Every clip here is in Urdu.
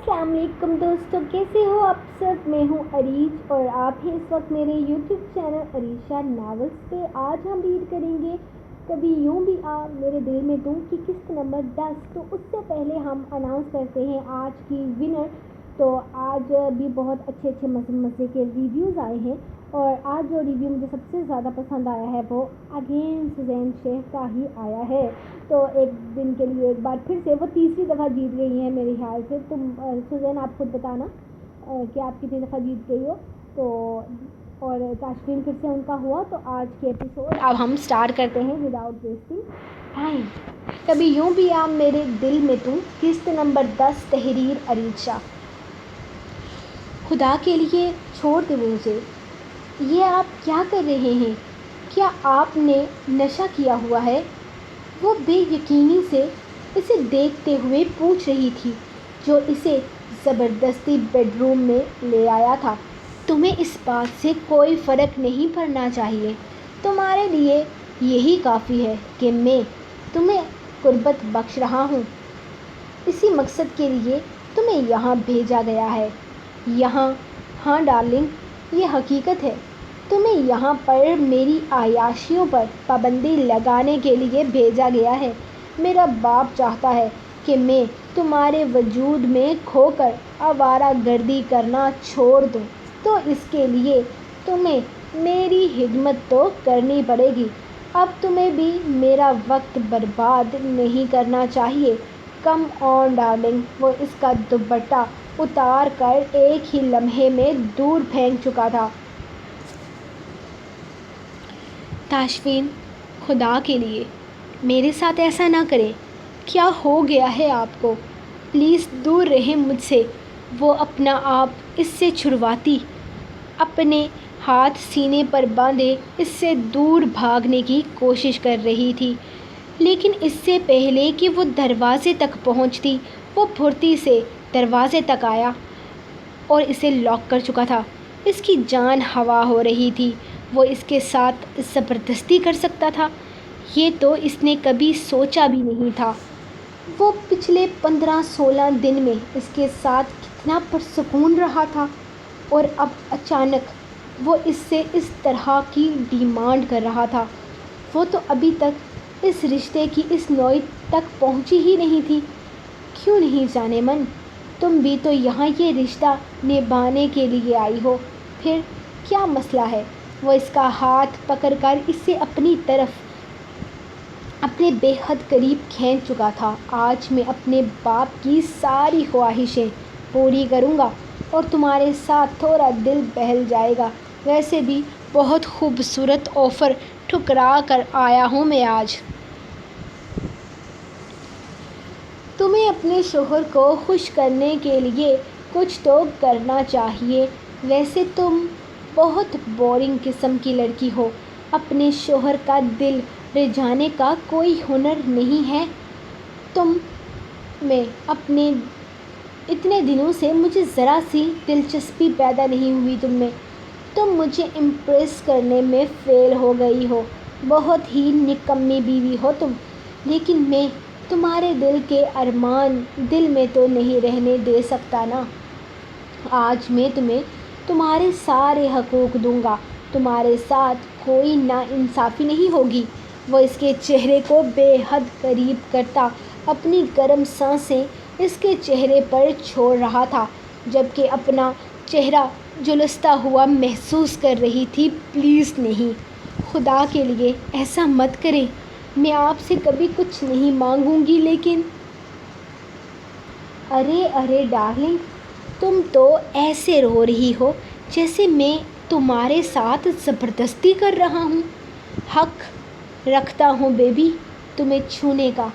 السلام علیکم دوستوں، کیسے ہو آپ سب؟ میں ہوں عریش اور آپ ہیں اس وقت میرے یوٹیوب چینل عریشہ ناولس پہ۔ آج ہم ریڈ کریں گے کبھی یوں بھی آ میرے دل میں تم کی قسط نمبر 10۔ تو اس سے پہلے ہم اناؤنس کرتے ہیں آج کی ونر۔ تو آج بھی بہت اچھے مزے کے ریویوز آئے ہیں، اور آج جو ریویو مجھے سب سے زیادہ پسند آیا ہے وہ اگین سوزین شیخ کا ہی آیا ہے۔ تو ایک دن کے لیے ایک بار پھر سے وہ تیسری دفعہ جیت گئی ہیں میرے خیال سے۔ تم سوزین آپ خود بتانا کہ آپ کتنی دفعہ جیت گئی ہو۔ تو اور تاشفین پھر سے ان کا ہوا۔ تو آج کے ایپیسوڈ اب ہم سٹارٹ کرتے ہیں وداؤٹ ویسٹنگ ٹائم۔ کبھی یوں بھی آ میرے دل میں تم، قسط نمبر 10، تحریر عریشہ۔ خدا کے لیے چھوڑ دے مجھے، یہ آپ کیا کر رہے ہیں؟ کیا آپ نے نشہ کیا ہوا ہے؟ وہ بے یقینی سے اسے دیکھتے ہوئے پوچھ رہی تھی، جو اسے زبردستی بیڈ روم میں لے آیا تھا۔ تمہیں اس بات سے کوئی فرق نہیں پڑنا چاہیے۔ تمہارے لیے یہی کافی ہے کہ میں تمہیں قربت بخش رہا ہوں۔ اسی مقصد کے لیے تمہیں یہاں بھیجا گیا ہے۔ یہاں، ہاں ڈارلنگ، یہ حقیقت ہے، تمہیں یہاں پر میری عیاشیوں پر پابندی لگانے کے لیے بھیجا گیا ہے۔ میرا باپ چاہتا ہے کہ میں تمہارے وجود میں کھو کر آوارہ گردی کرنا چھوڑ دوں، تو اس کے لیے تمہیں میری خدمت تو کرنی پڑے گی۔ اب تمہیں بھی میرا وقت برباد نہیں کرنا چاہیے۔ کم آن ڈارلنگ۔ وہ اس کا دوپٹہ اتار کر ایک ہی لمحے میں دور پھینک چکا تھا۔ تاشفین، خدا کے لیے میرے ساتھ ایسا نہ کریں۔ کیا ہو گیا ہے آپ کو؟ پلیز دور رہیں مجھ سے۔ وہ اپنا آپ اس سے چھڑواتی، اپنے ہاتھ سینے پر باندھے اس سے دور بھاگنے کی کوشش کر رہی تھی، لیکن اس سے پہلے کہ وہ دروازے تک پہنچتی، وہ پھرتی سے دروازے تک آیا اور اسے لاک کر چکا تھا۔ اس کی جان ہوا ہو رہی تھی۔ وہ اس کے ساتھ زبردستی کر سکتا تھا، یہ تو اس نے کبھی سوچا بھی نہیں تھا۔ وہ پچھلے 15-16 دن میں اس کے ساتھ کتنا پرسکون رہا تھا، اور اب اچانک وہ اس سے اس طرح کی ڈیمانڈ کر رہا تھا۔ وہ تو ابھی تک اس رشتے کی اس نوعیت تک پہنچی ہی نہیں تھی۔ کیوں نہیں جانے من؟ تم بھی تو یہاں یہ رشتہ نبھانے کے لیے آئی ہو، پھر کیا مسئلہ ہے؟ وہ اس کا ہاتھ پکڑ کر اسے اپنی طرف اپنے بے حد قریب کھینچ چکا تھا۔ آج میں اپنے باپ کی ساری خواہشیں پوری کروں گا اور تمہارے ساتھ تھوڑا دل بہل جائے گا۔ ویسے بھی بہت خوبصورت آفر ٹھکرا کر آیا ہوں میں آج۔ تمہیں اپنے شوہر کو خوش کرنے کے لیے کچھ تو کرنا چاہیے۔ ویسے تم بہت بورنگ قسم کی لڑکی ہو۔ اپنے شوہر کا دل رجانے کا کوئی ہنر نہیں ہے تم میں؟ اپنے اتنے دنوں سے مجھے ذرا سی دلچسپی پیدا نہیں ہوئی تم میں۔ تم مجھے امپریس کرنے میں فیل ہو گئی ہو۔ بہت ہی نکمی بیوی ہو تم۔ لیکن میں تمہارے دل کے ارمان دل میں تو نہیں رہنے دے سکتا نا۔ آج میں تمہیں تمہارے سارے حقوق دوں گا۔ تمہارے ساتھ کوئی ناانصافی نہیں ہوگی۔ وہ اس کے چہرے کو بے حد قریب کرتا اپنی گرم سانسیں اس کے چہرے پر چھوڑ رہا تھا، جبکہ اپنا چہرہ جھلستا ہوا محسوس کر رہی تھی۔ پلیز نہیں، خدا کے لیے ایسا مت کریں۔ میں آپ سے کبھی کچھ نہیں مانگوں گی، لیکن ارے ڈارلنگ، تم تو ایسے رو رہی ہو جیسے میں تمہارے ساتھ زبردستی کر رہا ہوں۔ حق رکھتا ہوں بیبی تمہیں چھونے کا،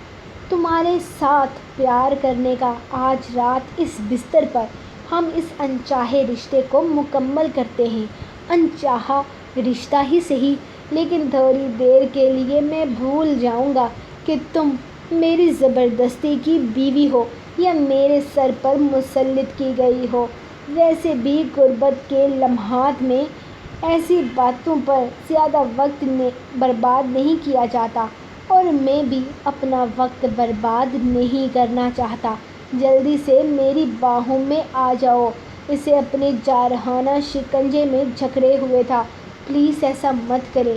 تمہارے ساتھ پیار کرنے کا۔ آج رات اس بستر پر ہم اس انچاہے رشتے کو مکمل کرتے ہیں۔ انچاہا رشتہ ہی صحیح، لیکن تھوڑی دیر کے لیے میں بھول جاؤں گا کہ تم میری زبردستی کی بیوی ہو یا میرے سر پر مسلط کی گئی ہو۔ ویسے بھی غربت کے لمحات میں ایسی باتوں پر زیادہ وقت برباد نہیں کیا جاتا، اور میں بھی اپنا وقت برباد نہیں کرنا چاہتا۔ جلدی سے میری باہوں میں آ جاؤ۔ اسے اپنے جارحانہ شکنجے میں جکڑے ہوئے تھا۔ پلیز ایسا مت کریں،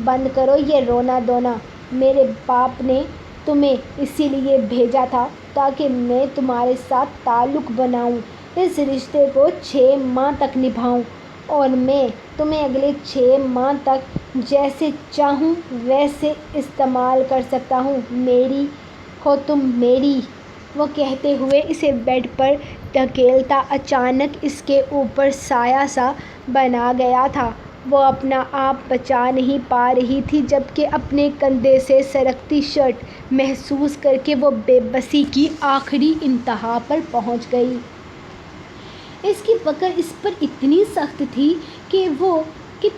بند کرو یہ رونا دھونا۔ میرے باپ نے تمہیں اسی لیے بھیجا تھا تاکہ میں تمہارے ساتھ تعلق بناؤں، اس رشتے کو 6 ماہ تک نبھاؤں، اور میں تمہیں اگلے 6 ماہ تک جیسے چاہوں ویسے استعمال کر سکتا ہوں۔ میری ہو تم میری۔ وہ کہتے ہوئے اسے بیڈ پر دھکیلتا اچانک اس کے اوپر سایہ سا بنا گیا تھا۔ وہ اپنا آپ بچا نہیں پا رہی تھی جبکہ اپنے کندھے سے سرکتی شرٹ محسوس کر کے وہ بے بسی کی آخری انتہا پر پہنچ گئی۔ اس کی پکڑ اس پر اتنی سخت تھی کہ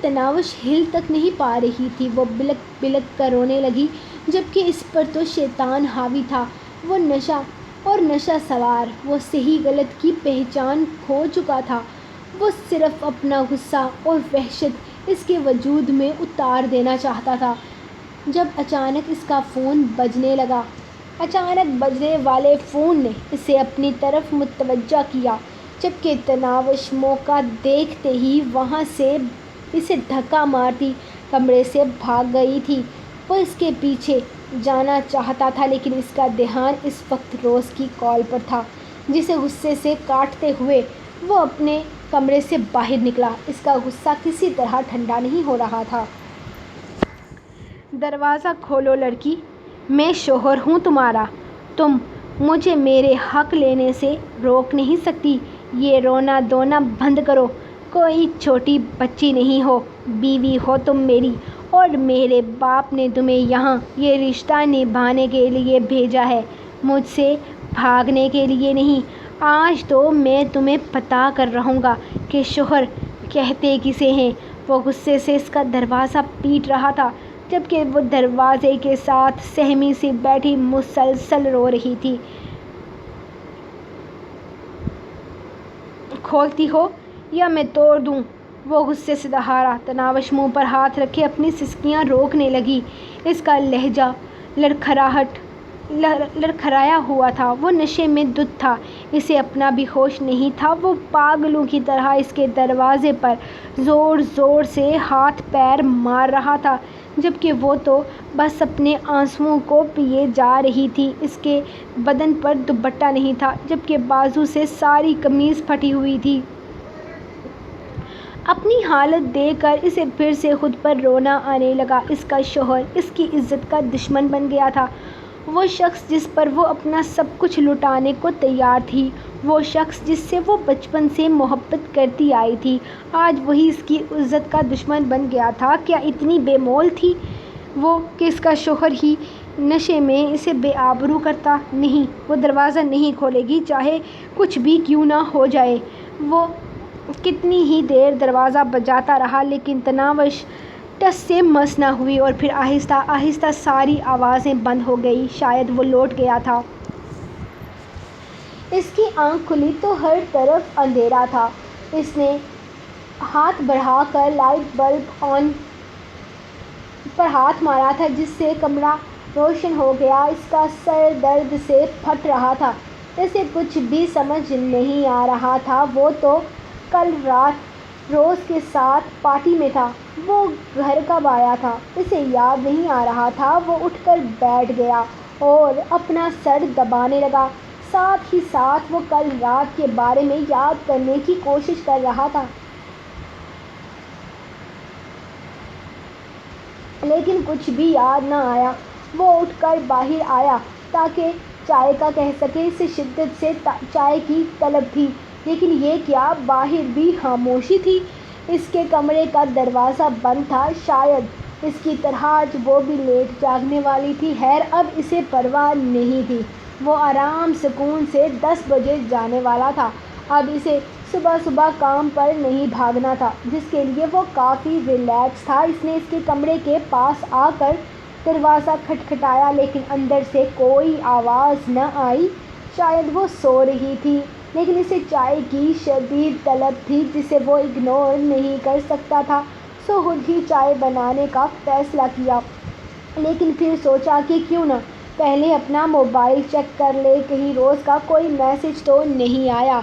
تناوش ہل تک نہیں پا رہی تھی۔ وہ بلک بلک کر رونے لگی جبکہ اس پر تو شیطان حاوی تھا، وہ نشہ سوار۔ وہ صحیح غلط کی پہچان کھو چکا تھا۔ وہ صرف اپنا غصہ اور وحشت اس کے وجود میں اتار دینا چاہتا تھا جب اچانک اس کا فون بجنے لگا۔ اچانک بجنے والے فون نے اسے اپنی طرف متوجہ کیا جبکہ تناوش موقع دیکھتے ہی وہاں سے اسے دھکا مارتی کمرے سے بھاگ گئی تھی۔ وہ اس کے پیچھے جانا چاہتا تھا لیکن اس کا دھیان اس وقت روز کی کال پر تھا جسے غصے سے کاٹتے ہوئے وہ اپنے کمرے سے باہر نکلا۔ اس کا غصہ کسی طرح ٹھنڈا نہیں ہو رہا تھا۔ دروازہ کھولو لڑکی، میں شوہر ہوں تمہارا، تم مجھے میرے حق لینے سے روک نہیں سکتی۔ یہ رونا دھونا بند کرو، کوئی چھوٹی بچی نہیں ہو، بیوی ہو تم میری، اور میرے باپ نے تمہیں یہاں یہ رشتہ نبھانے کے لیے بھیجا ہے، مجھ سے بھاگنے کے لیے نہیں۔ آج تو میں تمہیں بتا کر رہوں گا کہ شوہر کہتے کسے ہیں۔ وہ غصے سے اس کا دروازہ پیٹ رہا تھا جبکہ وہ دروازے کے ساتھ سہمی سی بیٹھی مسلسل رو رہی تھی۔ کھولتی ہو یا میں توڑ دوں؟ وہ غصے سے دہاڑا۔ تناوش منہ پر ہاتھ رکھے اپنی سسکیاں روکنے لگی۔ اس کا لہجہ لڑکھڑایا ہوا تھا۔ وہ نشے میں دھت تھا، اسے اپنا بھی ہوش نہیں تھا۔ وہ پاگلوں کی طرح اس کے دروازے پر زور زور سے ہاتھ پیر مار رہا تھا جبکہ وہ تو بس اپنے آنسوؤں کو پیے جا رہی تھی۔ اس کے بدن پر دوپٹہ نہیں تھا جبکہ بازو سے ساری قمیض پھٹی ہوئی تھی۔ اپنی حالت دیکھ کر اسے پھر سے خود پر رونا آنے لگا۔ اس کا شوہر اس کی عزت کا دشمن بن گیا تھا۔ وہ شخص جس پر وہ اپنا سب کچھ لٹانے کو تیار تھی، وہ شخص جس سے وہ بچپن سے محبت کرتی آئی تھی، آج وہی اس کی عزت کا دشمن بن گیا تھا۔ کیا اتنی بے مول تھی وہ کہ اس کا شوہر ہی نشے میں اسے بے آبرو کرتا؟ نہیں، وہ دروازہ نہیں کھولے گی چاہے کچھ بھی کیوں نہ ہو جائے۔ وہ کتنی ہی دیر دروازہ بجاتا رہا لیکن تناوش ٹس سے مس نہ ہوئی، اور پھر آہستہ آہستہ ساری آوازیں بند ہو گئیں۔ شاید وہ لوٹ گیا تھا۔ اس کی آنکھ کھلی تو ہر طرف اندھیرا تھا۔ اس نے ہاتھ بڑھا کر لائٹ بلب آن پر ہاتھ مارا تھا جس سے کمرہ روشن ہو گیا۔ اس کا سر درد سے پھٹ رہا تھا۔ اسے کچھ بھی سمجھ نہیں آ رہا تھا۔ وہ تو کل رات روز کے ساتھ پارٹی میں تھا۔ وہ گھر کب آیا تھا اسے یاد نہیں آ رہا تھا۔ وہ اٹھ کر بیٹھ گیا اور اپنا سر دبانے لگا، ساتھ ہی ساتھ وہ کل رات کے بارے میں یاد کرنے کی کوشش کر رہا تھا لیکن کچھ بھی یاد نہ آیا۔ وہ اٹھ کر باہر آیا تاکہ چائے کا کہہ سکے۔ اسے شدت سے چائے کی طلب تھی لیکن یہ کیا، باہر بھی خاموشی تھی۔ اس کے کمرے کا دروازہ بند تھا، شاید اس کی طرح آج وہ بھی لیٹ جاگنے والی تھی۔ خیر، اب اسے پرواہ نہیں تھی۔ وہ آرام سکون سے 10 بجے جانے والا تھا۔ اب اسے صبح صبح کام پر نہیں بھاگنا تھا جس کے لیے وہ کافی ریلیکس تھا۔ اس نے اس کے کمرے کے پاس آ کر دروازہ کھٹکھٹایا لیکن اندر سے کوئی آواز نہ آئی۔ شاید وہ سو رہی تھی لیکن اسے چائے کی شدید طلب تھی جسے وہ اگنور نہیں کر سکتا تھا، خود ہی چائے بنانے کا فیصلہ کیا لیکن پھر سوچا کہ کیوں نہ پہلے اپنا موبائل چیک کر لے، کہیں روز کا کوئی میسج تو نہیں آیا۔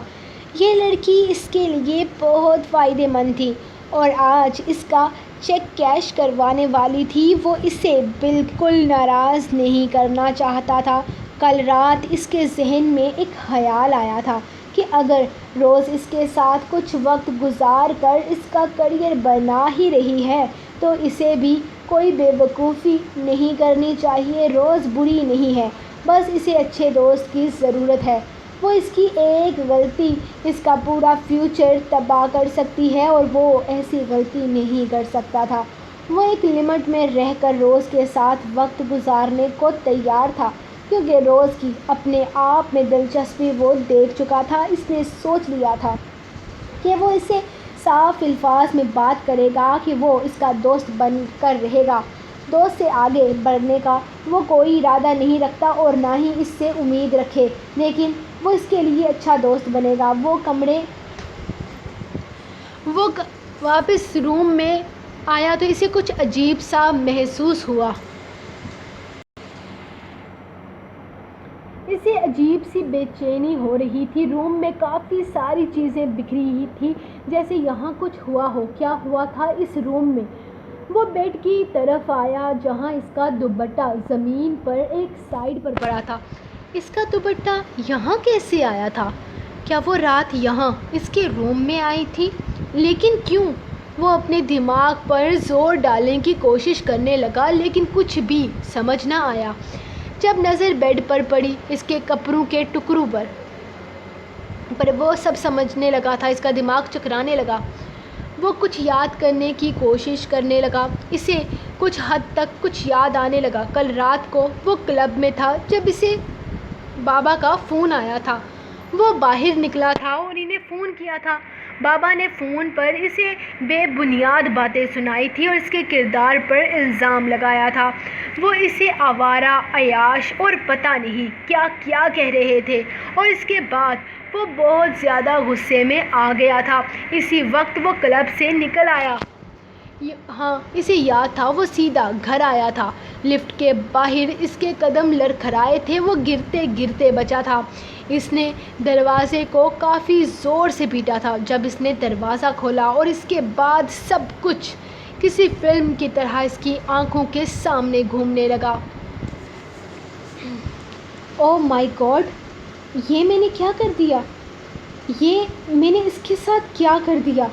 یہ لڑکی اس کے لیے بہت فائدہ مند تھی اور آج اس کا چیک کیش کروانے والی تھی۔ وہ اسے بالکل ناراض نہیں کرنا چاہتا تھا۔ کل رات اس کے ذہن میں ایک خیال آیا تھا کہ اگر روز اس کے ساتھ کچھ وقت گزار کر اس کا کیریئر بنا ہی رہی ہے تو اسے بھی کوئی بے وقوفی نہیں کرنی چاہیے۔ روز بری نہیں ہے، بس اسے اچھے دوست کی ضرورت ہے۔ وہ اس کی ایک غلطی اس کا پورا فیوچر تباہ کر سکتی ہے اور وہ ایسی غلطی نہیں کر سکتا تھا۔ وہ ایک لمٹ میں رہ کر روز کے ساتھ وقت گزارنے کو تیار تھا کیونکہ روز کی اپنے آپ میں دلچسپی وہ دیکھ چکا تھا۔ اس نے سوچ لیا تھا کہ وہ اسے صاف الفاظ میں بات کرے گا کہ وہ اس کا دوست بن کر رہے گا۔ دوست سے آگے بڑھنے کا وہ کوئی ارادہ نہیں رکھتا اور نہ ہی اس سے امید رکھے، لیکن وہ اس کے لیے اچھا دوست بنے گا۔ وہ واپس روم میں آیا تو اسے کچھ عجیب سا محسوس ہوا۔ اسے عجیب سی بے چینی ہو رہی تھی۔ روم میں کافی ساری چیزیں بکھری ہوئی تھیں جیسے یہاں کچھ ہوا ہو۔ کیا ہوا تھا اس روم میں؟ وہ بیڈ کی طرف آیا جہاں اس کا دوپٹہ زمین پر ایک سائیڈ پر پڑا تھا۔ اس کا دوپٹہ یہاں کیسے آیا تھا؟ کیا وہ رات یہاں اس کے روم میں آئی تھی؟ لیکن کیوں؟ وہ اپنے دماغ پر زور ڈالنے کی کوشش کرنے لگا لیکن کچھ بھی سمجھ نہ آیا۔ جب نظر بیڈ پر پڑی، اس کے کپڑوں کے ٹکڑوں پر وہ سب سمجھنے لگا تھا۔ اس کا دماغ چکرانے لگا۔ وہ کچھ یاد کرنے کی کوشش کرنے لگا۔ اسے کچھ حد تک کچھ یاد آنے لگا۔ کل رات کو وہ کلب میں تھا جب اسے بابا کا فون آیا تھا۔ وہ باہر نکلا تھا اور انہیں فون کیا تھا۔ بابا نے فون پر اسے بے بنیاد باتیں سنائی تھیں اور اس کے کردار پر الزام لگایا تھا۔ وہ اسے آوارہ، عیاش اور پتہ نہیں کیا کیا کہہ رہے تھے اور اس کے بعد وہ بہت زیادہ غصے میں آ گیا تھا۔ اسی وقت وہ کلب سے نکل آیا۔ ہاں، اسے یاد تھا وہ سیدھا گھر آیا تھا۔ لفٹ کے باہر اس کے قدم لڑکھڑائے تھے۔ وہ گرتے گرتے بچا تھا۔ اس نے دروازے کو کافی زور سے پیٹا تھا۔ جب اس نے دروازہ کھولا اور اس کے بعد سب کچھ کسی فلم کی طرح اس کی آنکھوں کے سامنے گھومنے لگا۔ اوہ مائی گاڈ، یہ میں نے کیا کر دیا؟ یہ میں نے اس کے ساتھ کیا کر دیا؟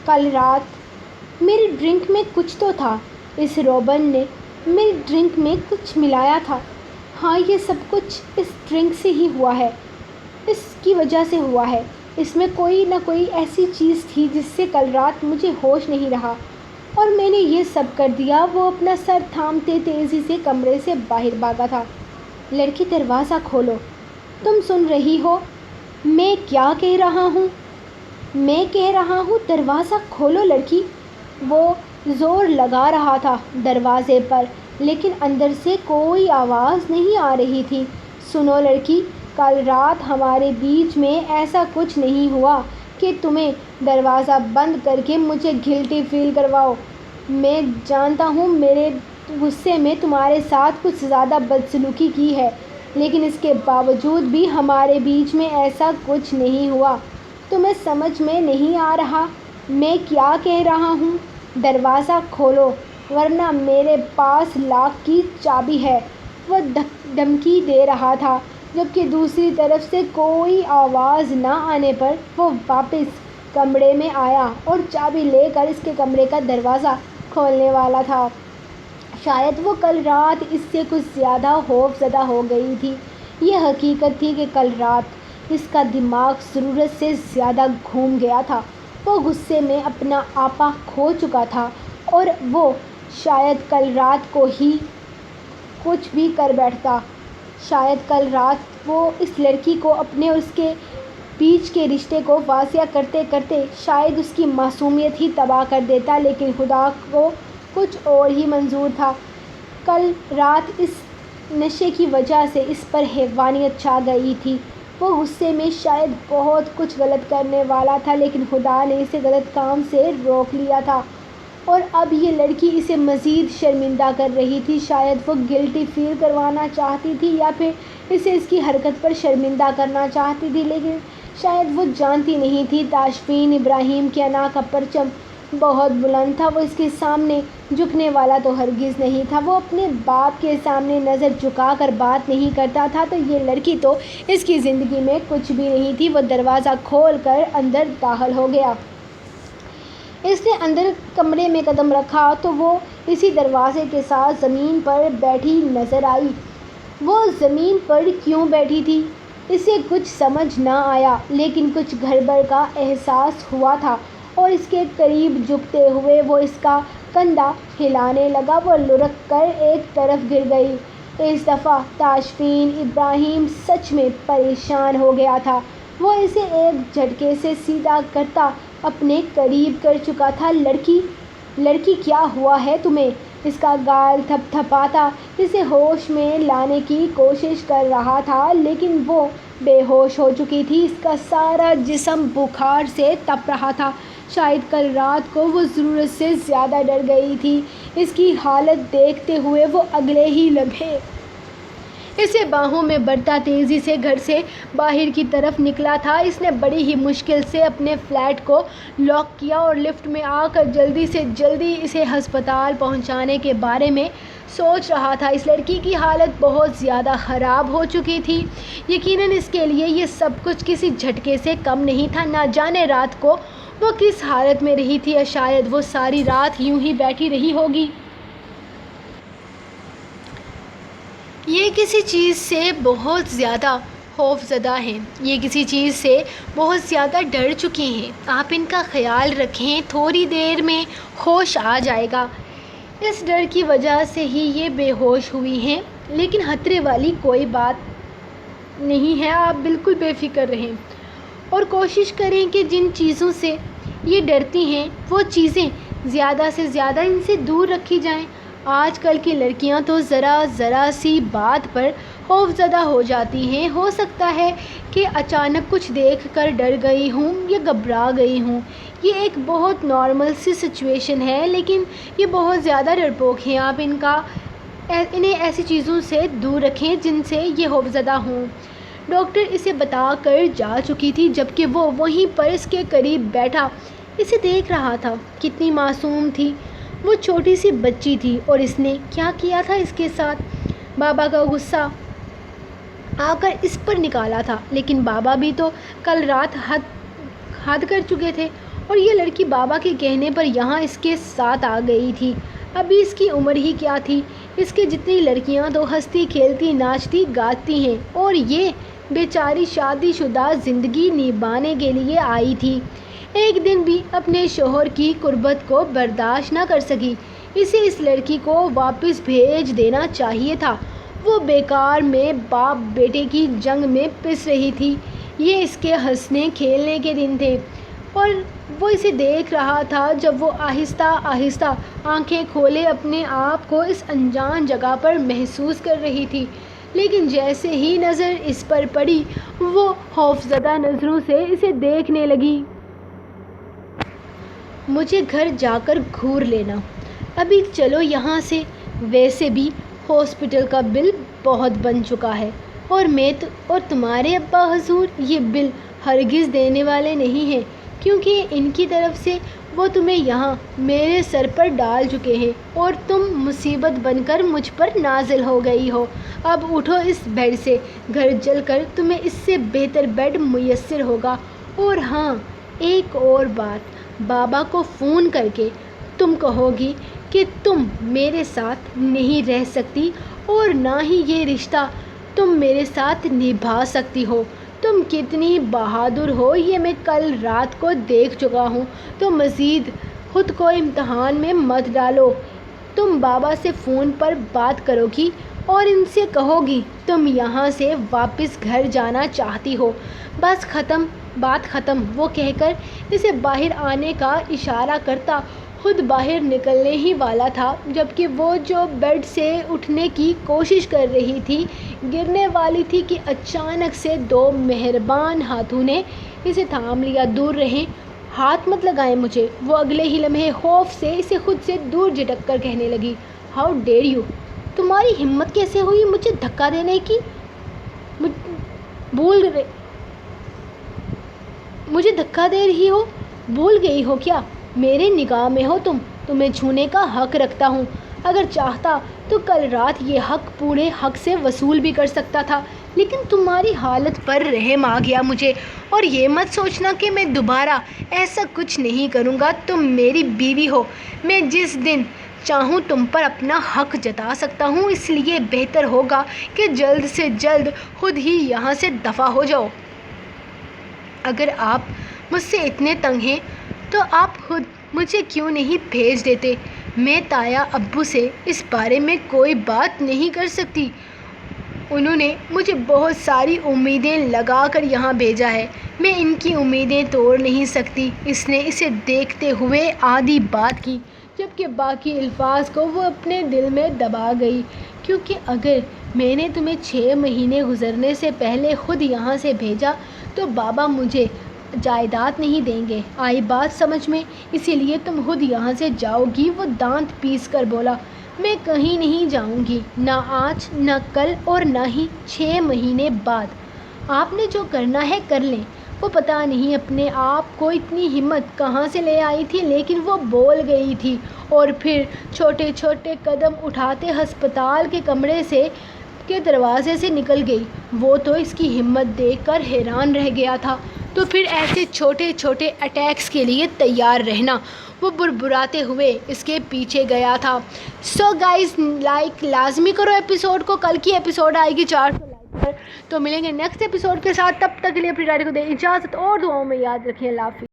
کل رات میری ڈرنک میں کچھ تو تھا۔ اس روبن نے میری ڈرنک میں کچھ ملایا تھا۔ ہاں، یہ سب کچھ اس ڈرنک سے ہی ہوا ہے، اس کی وجہ سے ہوا ہے۔ اس میں کوئی نہ کوئی ایسی چیز تھی جس سے کل رات مجھے ہوش نہیں رہا اور میں نے یہ سب کر دیا۔ وہ اپنا سر تھامتے تیزی سے کمرے سے باہر بھاگا تھا۔ لڑکی، دروازہ کھولو۔ تم سن رہی ہو میں کیا کہہ رہا ہوں؟ میں کہہ رہا ہوں دروازہ کھولو لڑکی۔ وہ زور لگا رہا تھا دروازے پر لیکن اندر سے کوئی آواز نہیں آ رہی تھی۔ سنو لڑکی، کل رات ہمارے بیچ میں ایسا کچھ نہیں ہوا کہ تمہیں دروازہ بند کر کے مجھے گلٹی فیل کرواؤ۔ میں جانتا ہوں میرے غصے میں تمہارے ساتھ کچھ زیادہ بدسلوکی کی ہے لیکن اس کے باوجود بھی ہمارے بیچ میں ایسا کچھ نہیں ہوا۔ تمہیں سمجھ میں نہیں آ رہا میں کیا کہہ رہا ہوں؟ دروازہ کھولو ورنہ میرے پاس لاک کی چابی ہے۔ وہ دھمکی دے رہا تھا جبکہ دوسری طرف سے کوئی آواز نہ آنے پر وہ واپس کمرے میں آیا اور چابی لے کر اس کے کمرے کا دروازہ کھولنے والا تھا۔ شاید وہ کل رات اس سے کچھ زیادہ خوف زدہ ہو گئی تھی۔ یہ حقیقت تھی کہ کل رات اس کا دماغ ضرورت سے زیادہ گھوم گیا تھا۔ وہ غصے میں اپنا آپا کھو چکا تھا اور وہ شاید کل رات کو ہی کچھ بھی کر بیٹھتا۔ شاید کل رات وہ اس لڑکی کو اپنے اور اس کے بیچ کے رشتے کو واضح کرتے کرتے شاید اس کی معصومیت ہی تباہ کر دیتا، لیکن خدا کو کچھ اور ہی منظور تھا۔ کل رات اس نشے کی وجہ سے اس پر حیوانیت چھا گئی تھی۔ وہ غصے میں شاید بہت کچھ غلط کرنے والا تھا لیکن خدا نے اسے غلط کام سے روک لیا تھا۔ اور اب یہ لڑکی اسے مزید شرمندہ کر رہی تھی۔ شاید وہ گلٹی فیل کروانا چاہتی تھی یا پھر اسے اس کی حرکت پر شرمندہ کرنا چاہتی تھی، لیکن شاید وہ جانتی نہیں تھی۔ تاشفین ابراہیم کی انا کا پرچم بہت بلند تھا، وہ اس کے سامنے جھکنے والا تو ہرگز نہیں تھا۔ وہ اپنے باپ کے سامنے نظر جھکا کر بات نہیں کرتا تھا، تو یہ لڑکی تو اس کی زندگی میں کچھ بھی نہیں تھی۔ وہ دروازہ کھول کر اندر داخل ہو گیا۔ اس نے اندر کمرے میں قدم رکھا تو وہ اسی دروازے کے ساتھ زمین پر بیٹھی نظر آئی۔ وہ زمین پر کیوں بیٹھی تھی اسے کچھ سمجھ نہ آیا، لیکن کچھ گڑبڑ کا احساس ہوا تھا اور اس کے قریب جھکتے ہوئے وہ اس کا کندھا ہلانے لگا۔ وہ لڑک کر ایک طرف گر گئی۔ اس دفعہ تاشفین ابراہیم سچ میں پریشان ہو گیا تھا۔ وہ اسے ایک جھٹکے سے سیدھا کرتا اپنے قریب کر چکا تھا۔ لڑکی کیا ہوا ہے تمہیں؟ اس کا گال تھپ تھپاتا اسے ہوش میں لانے کی کوشش کر رہا تھا، لیکن وہ بے ہوش ہو چکی تھی۔ اس کا سارا جسم بخار سے تپ رہا تھا۔ شاید کل رات کو وہ ضرورت سے زیادہ ڈر گئی تھی۔ اس کی حالت دیکھتے ہوئے وہ اگلے ہی لمحے اسے باہوں میں بڑھتا تیزی سے گھر سے باہر کی طرف نکلا تھا۔ اس نے بڑی ہی مشکل سے اپنے فلیٹ کو لاک کیا اور لفٹ میں آ کر جلدی سے جلدی اسے ہسپتال پہنچانے کے بارے میں سوچ رہا تھا۔ اس لڑکی کی حالت بہت زیادہ خراب ہو چکی تھی۔ یقیناً اس کے لیے یہ سب کچھ کسی جھٹکے سے کم نہیں تھا۔ نہ جانے رات کو وہ کس حالت میں رہی تھی، یا شاید وہ ساری رات یوں ہی بیٹھی رہی ہوگی۔ یہ کسی چیز سے بہت زیادہ خوف زدہ ہیں، یہ کسی چیز سے بہت زیادہ ڈر چکی ہیں۔ آپ ان کا خیال رکھیں، تھوڑی دیر میں ہوش آ جائے گا۔ اس ڈر کی وجہ سے ہی یہ بے ہوش ہوئی ہیں، لیکن خطرے والی کوئی بات نہیں ہے، آپ بالکل بے فکر رہیں اور کوشش کریں کہ جن چیزوں سے یہ ڈرتی ہیں وہ چیزیں زیادہ سے زیادہ ان سے دور رکھی جائیں۔ آج کل کی لڑکیاں تو ذرا سی بات پر خوف زدہ ہو جاتی ہیں۔ ہو سکتا ہے کہ اچانک کچھ دیکھ کر ڈر گئی ہوں یا گھبرا گئی ہوں۔ یہ ایک بہت نارمل سی سچویشن ہے، لیکن یہ بہت زیادہ ڈرپوک ہیں۔ آپ انہیں ایسی چیزوں سے دور رکھیں جن سے یہ خوف زدہ ہوں۔ ڈاکٹر اسے بتا کر جا چکی تھی، جبکہ وہ وہیں پر اس کے قریب بیٹھا اسے دیکھ رہا تھا۔ کتنی معصوم تھی، وہ چھوٹی سی بچی تھی، اور اس نے کیا کیا تھا اس کے ساتھ؟ بابا کا غصہ آ کر اس پر نکالا تھا، لیکن بابا بھی تو کل رات حد کر چکے تھے، اور یہ لڑکی بابا کے کہنے پر یہاں اس کے ساتھ آ گئی تھی۔ ابھی اس کی عمر ہی کیا تھی؟ اس کے جتنی لڑکیاں تو ہنستی کھیلتی ناچتی گاتی ہیں، اور یہ بیچاری شادی شدہ زندگی نبھانے کے لیے آئی تھی۔ ایک دن بھی اپنے شوہر کی قربت کو برداشت نہ کر سکی۔ اسے اس لڑکی کو واپس بھیج دینا چاہیے تھا۔ وہ بیکار میں باپ بیٹے کی جنگ میں پس رہی تھی۔ یہ اس کے ہنسنے کھیلنے کے دن تھے، اور وہ اسے دیکھ رہا تھا جب وہ آہستہ آہستہ آنکھیں کھولے اپنے آپ کو اس انجان جگہ پر محسوس کر رہی تھی۔ لیکن جیسے ہی نظر اس پر پڑی، وہ خوفزدہ نظروں سے اسے دیکھنے لگی۔ مجھے گھر جا کر گھور لینا، ابھی چلو یہاں سے۔ ویسے بھی ہاسپٹل کا بل بہت بن چکا ہے، اور تمہارے ابا حضور یہ بل ہرگز دینے والے نہیں ہیں، کیونکہ ان کی طرف سے وہ تمہیں یہاں میرے سر پر ڈال چکے ہیں، اور تم مصیبت بن کر مجھ پر نازل ہو گئی ہو۔ اب اٹھو اس بیڈ سے، گھر جل کر تمہیں اس سے بہتر بیڈ میسر ہوگا۔ اور ہاں، ایک اور بات، بابا کو فون کر کے تم کہو گی کہ تم میرے ساتھ نہیں رہ سکتی، اور نہ ہی یہ رشتہ تم میرے ساتھ نبھا سکتی ہو۔ تم کتنی بہادر ہو یہ میں کل رات کو دیکھ چکا ہوں، تو مزید خود کو امتحان میں مت ڈالو۔ تم بابا سے فون پر بات کرو گی اور ان سے کہو گی تم یہاں سے واپس گھر جانا چاہتی ہو۔ بس ختم، بات ختم۔ وہ کہہ کر اسے باہر آنے کا اشارہ کرتا خود باہر نکلنے ہی والا تھا، جبکہ وہ جو بیڈ سے اٹھنے کی کوشش کر رہی تھی، گرنے والی تھی، کہ اچانک سے دو مہربان ہاتھوں نے اسے تھام لیا۔ دور رہیں، ہاتھ مت لگائیں مجھے۔ وہ اگلے ہی لمحے خوف سے اسے خود سے دور جھٹک کر کہنے لگی، ہاؤ ڈیئر یو، تمہاری ہمت کیسے ہوئی مجھے دھکا دینے کی؟ مجھے دھکا دے رہی ہو؟ بھول گئی ہو کیا؟ میرے نگاہ میں ہو تم، تمہیں چھونے کا حق رکھتا ہوں۔ اگر چاہتا تو کل رات یہ حق پورے حق سے وصول بھی کر سکتا تھا، لیکن تمہاری حالت پر رحم آ گیا مجھے، اور یہ مت سوچنا کہ میں دوبارہ ایسا کچھ نہیں کروں گا۔ تم میری بیوی ہو، میں جس دن چاہوں تم پر اپنا حق جتا سکتا ہوں، اس لیے بہتر ہوگا کہ جلد سے جلد خود ہی یہاں سے دفع ہو جاؤ۔ اگر آپ مجھ سے اتنے تنگ ہیں تو آپ خود مجھے کیوں نہیں بھیج دیتے؟ میں تایا ابو سے اس بارے میں کوئی بات نہیں کر سکتی۔ انہوں نے مجھے بہت ساری امیدیں لگا کر یہاں بھیجا ہے، میں ان کی امیدیں توڑ نہیں سکتی۔ اس نے اسے دیکھتے ہوئے آدھی بات کی، جبکہ باقی الفاظ کو وہ اپنے دل میں دبا گئی، کیونکہ اگر میں نے تمہیں 6 مہینے گزرنے سے پہلے خود یہاں سے بھیجا تو بابا مجھے جائیداد نہیں دیں گے۔ آئی بات سمجھ میں؟ اسی لیے تم خود یہاں سے جاؤ گی۔ وہ دانت پیس کر بولا، میں کہیں نہیں جاؤں گی، نہ آج، نہ کل، اور نہ ہی 6 مہینے بعد۔ آپ نے جو کرنا ہے کر لیں۔ وہ پتہ نہیں اپنے آپ کو اتنی ہمت کہاں سے لے آئی تھی، لیکن وہ بول گئی تھی، اور پھر چھوٹے چھوٹے قدم اٹھاتے ہسپتال کے کمرے کے دروازے سے نکل گئی۔ وہ تو اس کی ہمت دیکھ کر حیران رہ گیا تھا۔ تو پھر ایسے چھوٹے چھوٹے اٹیکس کے لیے تیار رہنا، وہ بربراتے ہوئے اس کے پیچھے گیا تھا۔ سو گائز، لائک لازمی کرو ایپیسوڈ کو، کل کی ایپیسوڈ آئے گی 400 لائک پر۔ تو ملیں گے نیکسٹ ایپیسوڈ کے ساتھ، تب تک کے لیے اپنی ڈائری کو دیں اجازت، اور دعاؤں میں یاد رکھیں۔ اللہ حافظ۔